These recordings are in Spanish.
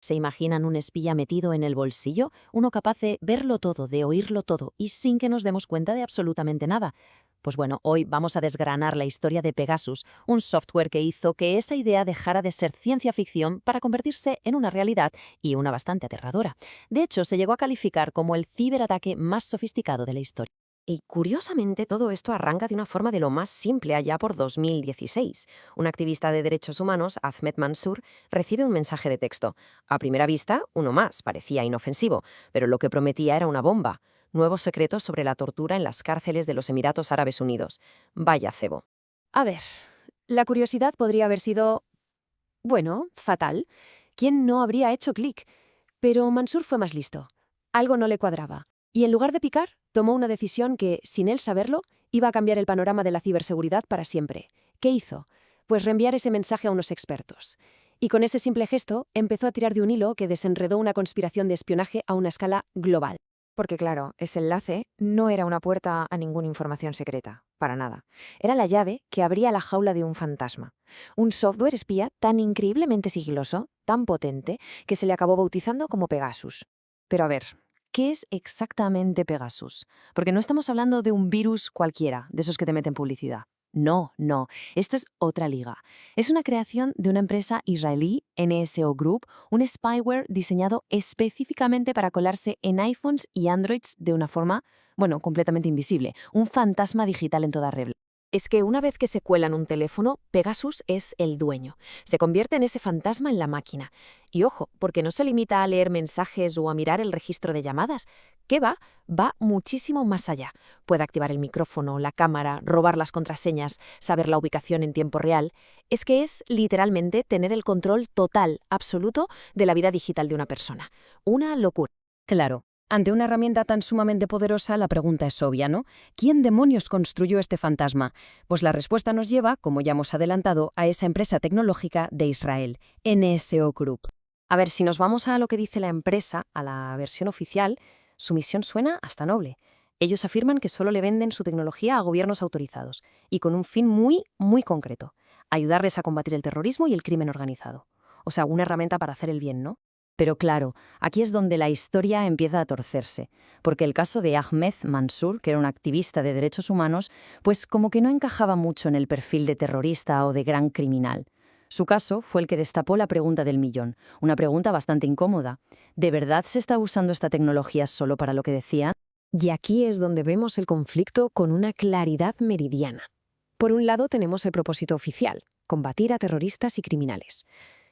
¿Se imaginan un espía metido en el bolsillo? Uno capaz de verlo todo, de oírlo todo, y sin que nos demos cuenta de absolutamente nada. Pues bueno, hoy vamos a desgranar la historia de Pegasus, un software que hizo que esa idea dejara de ser ciencia ficción para convertirse en una realidad y una bastante aterradora. De hecho, se llegó a calificar como el ciberataque más sofisticado de la historia. Y curiosamente todo esto arranca de una forma de lo más simple allá por 2016. Un activista de derechos humanos, Ahmed Mansour, recibe un mensaje de texto. A primera vista, uno más, parecía inofensivo, pero lo que prometía era una bomba. Nuevos secretos sobre la tortura en las cárceles de los Emiratos Árabes Unidos. Vaya cebo. A ver, la curiosidad podría haber sido, bueno, fatal. ¿Quién no habría hecho clic? Pero Mansur fue más listo. Algo no le cuadraba. Y en lugar de picar, tomó una decisión que, sin él saberlo, iba a cambiar el panorama de la ciberseguridad para siempre. ¿Qué hizo? Pues reenviar ese mensaje a unos expertos. Y con ese simple gesto empezó a tirar de un hilo que desenredó una conspiración de espionaje a una escala global. Porque claro, ese enlace no era una puerta a ninguna información secreta, para nada. Era la llave que abría la jaula de un fantasma. Un software espía tan increíblemente sigiloso, tan potente, que se le acabó bautizando como Pegasus. Pero a ver, ¿qué es exactamente Pegasus? Porque no estamos hablando de un virus cualquiera, de esos que te meten publicidad. No, no, esto es otra liga. Es una creación de una empresa israelí, NSO Group, un spyware diseñado específicamente para colarse en iPhones y Androids de una forma, bueno, completamente invisible, un fantasma digital en toda regla. Es que una vez que se cuela en un teléfono, Pegasus es el dueño. Se convierte en ese fantasma en la máquina. Y ojo, porque no se limita a leer mensajes o a mirar el registro de llamadas. ¿Qué va? Va muchísimo más allá. Puede activar el micrófono, la cámara, robar las contraseñas, saber la ubicación en tiempo real. Es que es literalmente tener el control total, absoluto, de la vida digital de una persona. Una locura. Claro, ante una herramienta tan sumamente poderosa, la pregunta es obvia, ¿no? ¿Quién demonios construyó este fantasma? Pues la respuesta nos lleva, como ya hemos adelantado, a esa empresa tecnológica de Israel, NSO Group. A ver, si nos vamos a lo que dice la empresa, a la versión oficial, su misión suena hasta noble. Ellos afirman que solo le venden su tecnología a gobiernos autorizados y con un fin muy, muy concreto: ayudarles a combatir el terrorismo y el crimen organizado. O sea, una herramienta para hacer el bien, ¿no? Pero claro, aquí es donde la historia empieza a torcerse, porque el caso de Ahmed Mansour, que era un activista de derechos humanos, pues como que no encajaba mucho en el perfil de terrorista o de gran criminal. Su caso fue el que destapó la pregunta del millón, una pregunta bastante incómoda. ¿De verdad se está usando esta tecnología solo para lo que decían? Y aquí es donde vemos el conflicto con una claridad meridiana. Por un lado tenemos el propósito oficial: combatir a terroristas y criminales.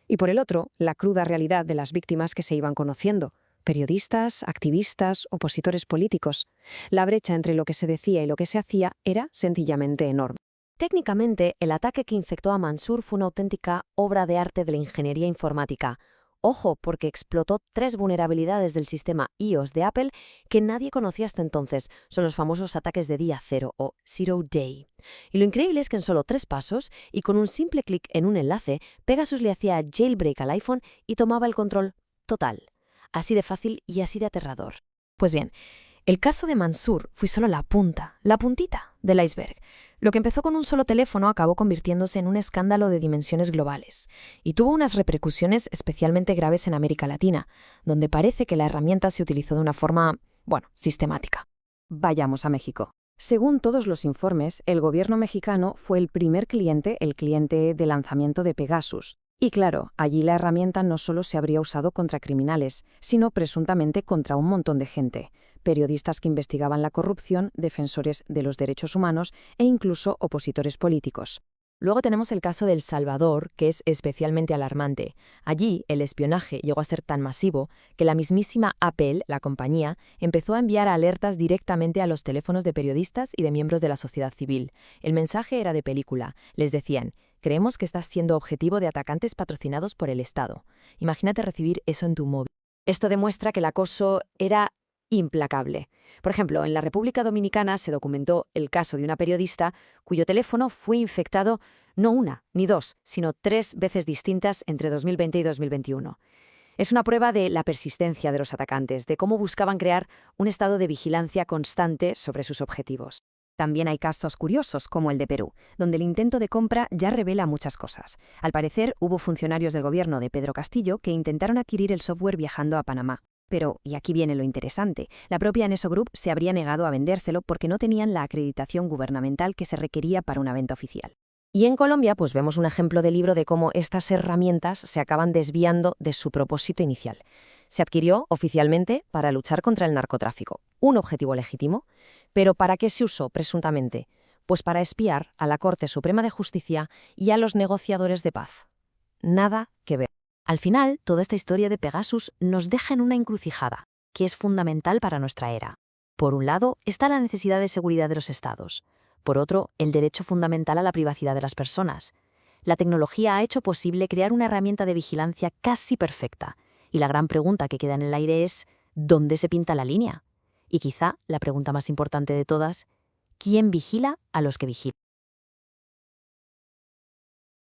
Y por el otro, la cruda realidad de las víctimas que se iban conociendo: periodistas, activistas, opositores políticos. La brecha entre lo que se decía y lo que se hacía era sencillamente enorme. Técnicamente, el ataque que infectó a Mansur fue una auténtica obra de arte de la ingeniería informática. Ojo, porque explotó 3 vulnerabilidades del sistema iOS de Apple que nadie conocía hasta entonces. Son los famosos ataques de día cero o Zero Day. Y lo increíble es que en solo 3 pasos y con un simple clic en un enlace, Pegasus le hacía jailbreak al iPhone y tomaba el control total. Así de fácil y así de aterrador. Pues bien, el caso de Mansur fue solo la punta, la puntita del iceberg. Lo que empezó con un solo teléfono acabó convirtiéndose en un escándalo de dimensiones globales y tuvo unas repercusiones especialmente graves en América Latina, donde parece que la herramienta se utilizó de una forma, bueno, sistemática. Vayamos a México. Según todos los informes, el gobierno mexicano fue el primer cliente, el cliente de lanzamiento de Pegasus. Y claro, allí la herramienta no solo se habría usado contra criminales, sino presuntamente contra un montón de gente: periodistas que investigaban la corrupción, defensores de los derechos humanos e incluso opositores políticos. Luego tenemos el caso de El Salvador, que es especialmente alarmante. Allí, el espionaje llegó a ser tan masivo que la mismísima Apple, la compañía, empezó a enviar alertas directamente a los teléfonos de periodistas y de miembros de la sociedad civil. El mensaje era de película. Les decían: creemos que estás siendo objetivo de atacantes patrocinados por el Estado. Imagínate recibir eso en tu móvil. Esto demuestra que el acoso era implacable. Por ejemplo, en la República Dominicana se documentó el caso de una periodista cuyo teléfono fue infectado no una ni dos, sino 3 veces distintas entre 2020 y 2021. Es una prueba de la persistencia de los atacantes, de cómo buscaban crear un estado de vigilancia constante sobre sus objetivos. También hay casos curiosos, como el de Perú, donde el intento de compra ya revela muchas cosas. Al parecer, hubo funcionarios del gobierno de Pedro Castillo que intentaron adquirir el software viajando a Panamá. Pero, y aquí viene lo interesante, la propia Neso Group se habría negado a vendérselo porque no tenían la acreditación gubernamental que se requería para una venta oficial. Y en Colombia, pues vemos un ejemplo de libro de cómo estas herramientas se acaban desviando de su propósito inicial. Se adquirió oficialmente para luchar contra el narcotráfico, un objetivo legítimo, pero ¿para qué se usó presuntamente? Pues para espiar a la Corte Suprema de Justicia y a los negociadores de paz. Nada que ver. Al final, toda esta historia de Pegasus nos deja en una encrucijada, que es fundamental para nuestra era. Por un lado, está la necesidad de seguridad de los estados. Por otro, el derecho fundamental a la privacidad de las personas. La tecnología ha hecho posible crear una herramienta de vigilancia casi perfecta. Y la gran pregunta que queda en el aire es, ¿dónde se pinta la línea? Y quizá la pregunta más importante de todas, ¿quién vigila a los que vigilan?